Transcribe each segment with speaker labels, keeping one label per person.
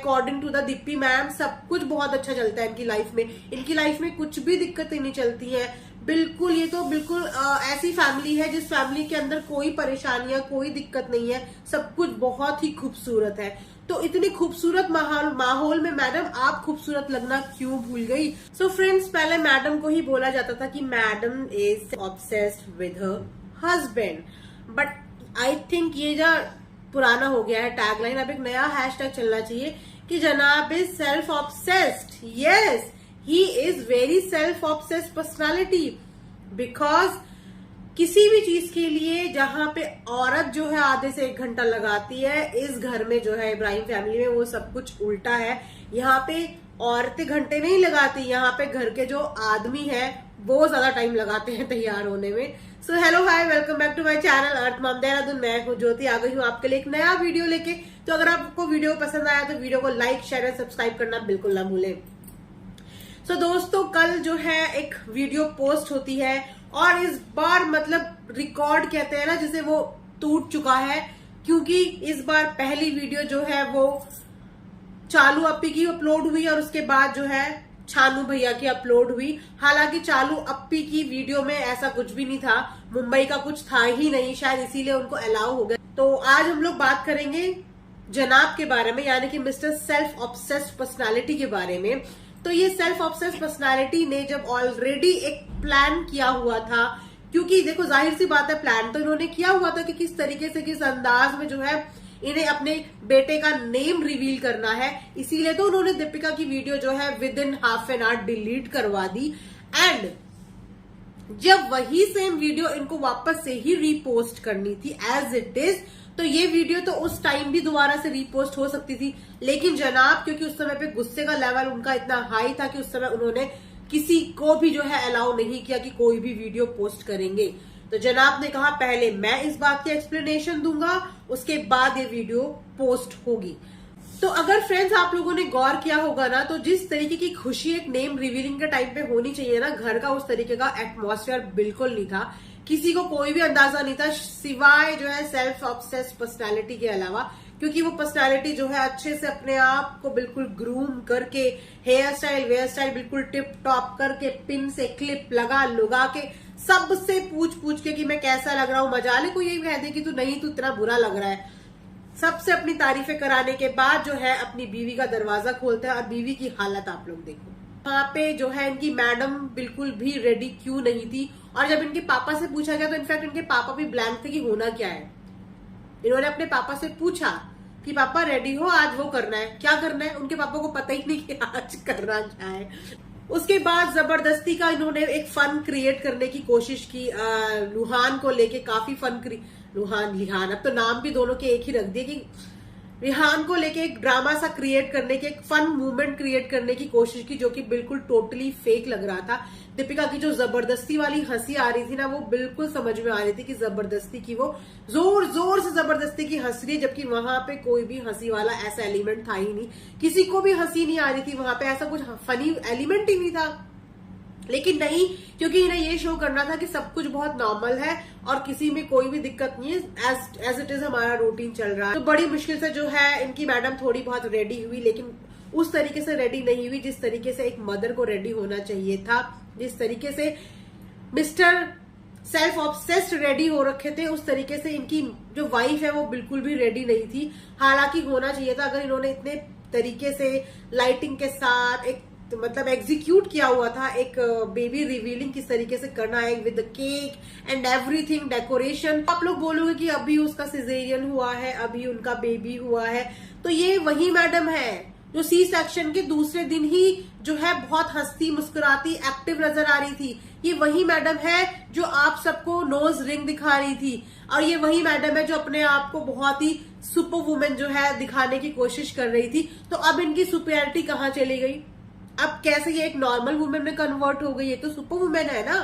Speaker 1: According to the Deepti ma'am सब कुछ बहुत अच्छा चलता है इनकी लाइफ में। इनकी लाइफ में कुछ भी दिक्कतें नहीं चलती है बिल्कुल। ये तो बिल्कुल ऐसी फैमिली है जिस फैमिली के अंदर कोई परेशानियां, कोई दिक्कत नहीं है, सब कुछ बहुत ही खूबसूरत है। तो इतनी खूबसूरत माहौल में मैडम आप खूबसूरत लगना क्यों भूल गई? सो फ्रेंड्स, पहले मैडम को ही बोला जाता था कि madam is obsessed with her husband, but I think ये जो पुराना हो गया है टैगलाइन, अब एक नया हैशटैग चलना चाहिए कि जनाब is self obsessed. Yes, he is very self obsessed personality, because किसी भी चीज के लिए जहां पे औरत जो है आधे से 1 घंटा लगाती है, इस घर में जो है इब्राहिम फैमिली में वो सब कुछ उल्टा है। यहाँ पे औरतें घंटे नहीं लगाती, यहाँ पे घर के जो आदमी है वो ज्यादा टाइम लगाते हैं तैयार होने में। So hello hi, welcome back to my channel Earth Mom Dehradun. मैं हूँ ज्योति, आ गई हूँ आपके लिए एक नया वीडियो लेके। तो अगर आपको वीडियो पसंद आया तो वीडियो को लाइक, शेयर और सब्सक्राइब करना बिल्कुल ना भूलें। सो दोस्तों, कल जो है एक वीडियो पोस्ट होती है और इस बार मतलब रिकॉर्ड कहते हैं ना जिसे, वो टूट चुका है, क्योंकि इस बार पहली वीडियो जो है वो चालू अप्पी की अपलोड हुई और उसके बाद जो है छानू भैया की अपलोड हुई। हालांकि चालू अप्पी की वीडियो में ऐसा कुछ भी नहीं था, मुंबई का कुछ था ही नहीं, शायद इसीलिए उनको अलाउ हो गया। तो आज हम लोग बात करेंगे जनाब के बारे में, यानी कि मिस्टर सेल्फ ऑब्सेस्ड पर्सनालिटी के बारे में। तो ये सेल्फ ऑब्सेस्ड पर्सनालिटी ने जब ऑलरेडी एक प्लान किया हुआ था, क्योंकि देखो जाहिर सी बात है प्लान तो इन्होंने किया हुआ था कि किस तरीके से, किस अंदाज में जो है इन्हें अपने बेटे का नेम रिवील करना है। इसीलिए तो उन्होंने दीपिका की वीडियो जो है with in half an hour delete करवा दी। एंड जब वही सेम वीडियो इनको वापस से ही रीपोस्ट करनी थी एज इट इज, तो ये वीडियो तो उस टाइम भी दोबारा से रीपोस्ट हो सकती थी, लेकिन जनाब क्योंकि उस समय पे गुस्से का लेवल उनका इतना हाई था कि उस समय उन्होंने किसी को भी जो है अलाउ नहीं किया कि कोई भी वीडियो पोस्ट करेंगे। तो जनाब ने कहा पहले मैं इस बात की एक्सप्लेनेशन दूंगा, उसके बाद ये वीडियो पोस्ट होगी। तो अगर फ्रेंड्स आप लोगों ने गौर किया होगा ना, तो जिस तरीके की खुशी एक नेम रिवीलिंग के टाइम पे होनी चाहिए ना घर का, उस तरीके का एटमॉस्फेयर बिल्कुल नहीं था। किसी को कोई भी अंदाजा नहीं था सिवाय जो है सेल्फ ऑब्सेस्ड पर्सनालिटी के अलावा, क्योंकि वो पर्सनालिटी जो है अच्छे से अपने आप को बिल्कुल ग्रूम करके, हेयर स्टाइल बिल्कुल टिप टॉप करके, पिन से क्लिप लगा के, सबसे पूछ के कि मैं कैसा लग रहा हूं, मजाले को यही कह दे कि तू नहीं, तू इतना बुरा लग रहा है, सबसे अपनी तारीफें कराने के बाद जो है अपनी बीवी का दरवाजा खोलते हैं। और बीवी की हालत आप लोग देखो, वहां पे जो है इनकी मैडम बिल्कुल भी रेडी क्यों नहीं थी। और जब इनके पापा से पूछा गया तो इनफैक्ट इनके पापा भी ब्लैंक थे कि होना क्या है। इन्होंने अपने पापा से पूछा कि पापा रेडी हो, आज वो करना है, क्या करना है। उनके पापा को पता ही नहीं कि आज करना क्या है। उसके बाद जबरदस्ती का इन्होंने एक फन क्रिएट करने की कोशिश की लुहान को लेके, काफी फन लिहान अब तो नाम भी दोनों के एक ही रख दिए कि रिहान को लेके एक ड्रामा सा क्रिएट करने की, एक फन मूवमेंट क्रिएट करने की कोशिश की, जो कि बिल्कुल टोटली फेक लग रहा था। दीपिका की जो जबरदस्ती वाली हंसी आ रही थी ना, वो बिल्कुल समझ में आ रही थी कि जबरदस्ती की, वो जोर से जबरदस्ती की हंस रही है, जबकि वहां पे कोई भी हंसी वाला ऐसा एलिमेंट था ही नहीं, किसी को भी हंसी नहीं आ रही थी वहां पे, ऐसा कुछ फनी एलिमेंट ही नहीं था। लेकिन नहीं, क्योंकि इन्हें ये शो करना था कि सब कुछ बहुत नॉर्मल है और किसी में कोई भी दिक्कत नहीं है, एज इट इज हमारा रूटीन चल रहा है। तो बड़ी मुश्किल से जो है इनकी मैडम थोड़ी बहुत रेडी हुई, लेकिन उस तरीके से रेडी नहीं हुई जिस तरीके से एक मदर को रेडी होना चाहिए था, जिस तरीके से मिस्टर सेल्फ ऑब्सेस्ड रेडी हो रखे थे, उस तरीके से इनकी जो वाइफ है वो बिल्कुल भी रेडी नहीं थी। हालांकि होना चाहिए था, अगर इन्होंने इतने तरीके से लाइटिंग के साथ एक मतलब एग्जीक्यूट किया हुआ था, एक बेबी रिवीलिंग किस तरीके से करना है with cake and everything, decoration. आप लोग बोलोगे कि अभी उसका सिजेरियन हुआ है, अभी उनका बेबी हुआ है, तो ये वही मैडम है जो सी सेक्शन के दूसरे दिन ही जो है बहुत हंसती मुस्कुराती एक्टिव नजर आ रही थी। ये वही मैडम है जो आप सबको नोज रिंग दिखा रही थी, और ये वही मैडम है जो अपने आप को बहुत ही सुपर वुमेन जो है दिखाने की कोशिश कर रही थी। तो अब इनकी सुपीरियरिटी कहाँ चली गई? अब कैसे ये एक नॉर्मल वुमेन में कन्वर्ट हो गई? ये तो सुपर वुमेन है ना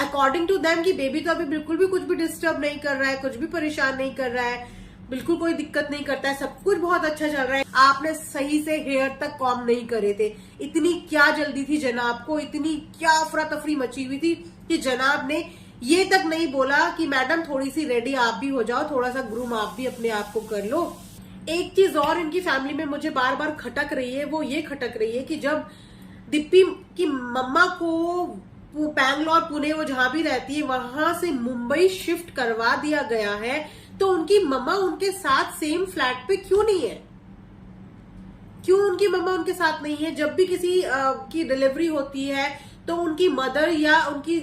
Speaker 1: अकॉर्डिंग टू देम, कि बेबी तो अभी बिल्कुल भी कुछ भी डिस्टर्ब नहीं कर रहा है, कुछ भी परेशान नहीं कर रहा है, बिल्कुल कोई दिक्कत नहीं करता है, सब कुछ बहुत अच्छा चल रहा है। आपने सही से हेयर तक कॉम नहीं करे थे, इतनी क्या जल्दी थी जनाब को, इतनी क्या अफरा तफरी मची हुई थी कि जनाब ने ये तक नहीं बोला कि मैडम थोड़ी सी रेडी आप भी हो जाओ, थोड़ा सा ग्रूम आप भी अपने आप को कर लो। एक चीज और इनकी फैमिली में मुझे बार बार खटक रही है, वो ये खटक रही है कि जब दिप्पी की मम्मा को वो बैंगलोर, पुणे, वो जहां भी रहती है वहां से मुंबई शिफ्ट करवा दिया गया है, तो उनकी मम्मा उनके साथ सेम फ्लैट पे क्यों नहीं है? क्यों उनकी मम्मा उनके साथ नहीं है? जब भी किसी की डिलीवरी होती है तो उनकी मदर या उनकी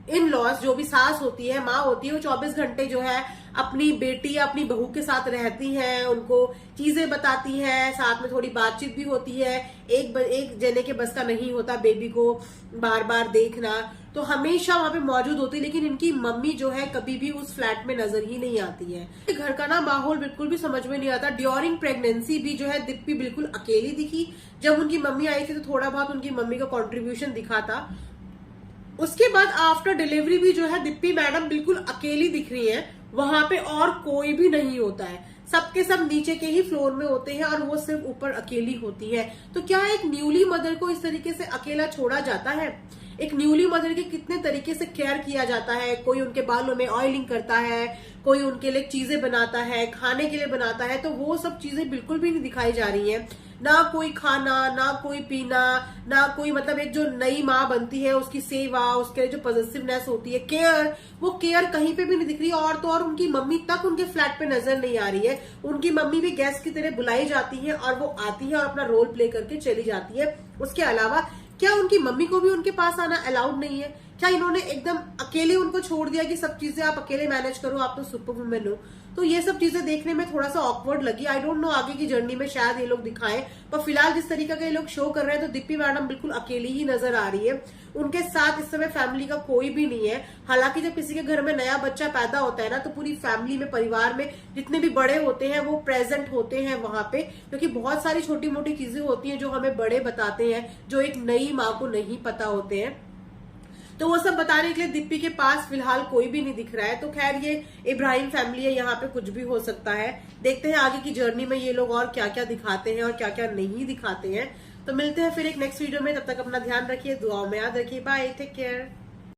Speaker 1: इन लॉज, जो भी सास होती है, माँ होती है, वो 24 घंटे जो है अपनी बेटी या अपनी बहू के साथ रहती हैं, उनको चीजें बताती हैं, साथ में थोड़ी बातचीत भी होती है। एक जने के बस का नहीं होता बेबी को बार बार देखना, तो हमेशा वहां पे मौजूद होती है, लेकिन इनकी मम्मी जो है कभी भी उस फ्लैट में नजर ही नहीं आती है। घर का ना माहौल बिल्कुल भी समझ में नहीं आता। ड्यूरिंग प्रेगनेंसी भी जो है दिप्पी बिल्कुल अकेली दिखी। जब उनकी मम्मी आई थी तो थोड़ा बहुत उनकी मम्मी का कॉन्ट्रीब्यूशन दिखा था। उसके बाद आफ्टर डिलीवरी भी जो है दिप्पी मैडम बिल्कुल अकेली दिख रही है। वहां पे और कोई भी नहीं होता है, सबके सब नीचे के ही फ्लोर में होते हैं और वो सिर्फ ऊपर अकेली होती है। तो क्या एक न्यूली मदर को इस तरीके से अकेला छोड़ा जाता है? एक न्यूली मदर के कितने तरीके से केयर किया जाता है। कोई उनके बालों में ऑयलिंग करता है, कोई उनके लिए चीजें बनाता है, खाने के लिए बनाता है, तो वो सब चीजें बिल्कुल भी नहीं दिखाई जा रही है। ना कोई खाना, ना कोई पीना, ना कोई मतलब एक जो नई माँ बनती है उसकी सेवा, उसके जो पॉजिटिवनेस होती है, केयर, वो केयर कहीं पे भी नहीं दिख रही। और तो और उनकी मम्मी तक उनके फ्लैट पे नजर नहीं आ रही है। उनकी मम्मी भी गेस्ट की तरह बुलाई जाती है और वो आती है और अपना रोल प्ले करके चली जाती है। उसके अलावा क्या उनकी मम्मी को भी उनके पास आना अलाउड नहीं है? क्या इन्होंने एकदम अकेले उनको छोड़ दिया कि सब चीजें आप अकेले मैनेज करो, आप तो सुपर वुमेन हो? तो ये सब चीजें देखने में थोड़ा सा ऑकवर्ड लगी। आई डोंट नो आगे की जर्नी में शायद ये लोग दिखाएं, पर फिलहाल जिस तरीके का ये लोग शो कर रहे हैं तो दिप्पी मैडम बिल्कुल अकेली ही नजर आ रही है। उनके साथ इस समय फैमिली का कोई भी नहीं है। हालांकि जब किसी के घर में नया बच्चा पैदा होता है ना, तो पूरी फैमिली में, परिवार में जितने भी बड़े होते हैं वो प्रेजेंट होते हैं वहां पे, क्योंकि बहुत सारी छोटी मोटी चीजें होती हैं जो हमें बड़े बताते हैं, जो एक नई माँ को नहीं पता होते हैं। तो वो सब बताने के लिए दिप्पी के पास फिलहाल कोई भी नहीं दिख रहा है। तो खैर, ये इब्राहिम फैमिली है, यहाँ पे कुछ भी हो सकता है। देखते हैं आगे की जर्नी में ये लोग और क्या क्या दिखाते हैं और क्या क्या नहीं दिखाते हैं। तो मिलते हैं फिर एक नेक्स्ट वीडियो में। तब तक अपना ध्यान रखिए, दुआओं में याद रखिए। Bye, take care.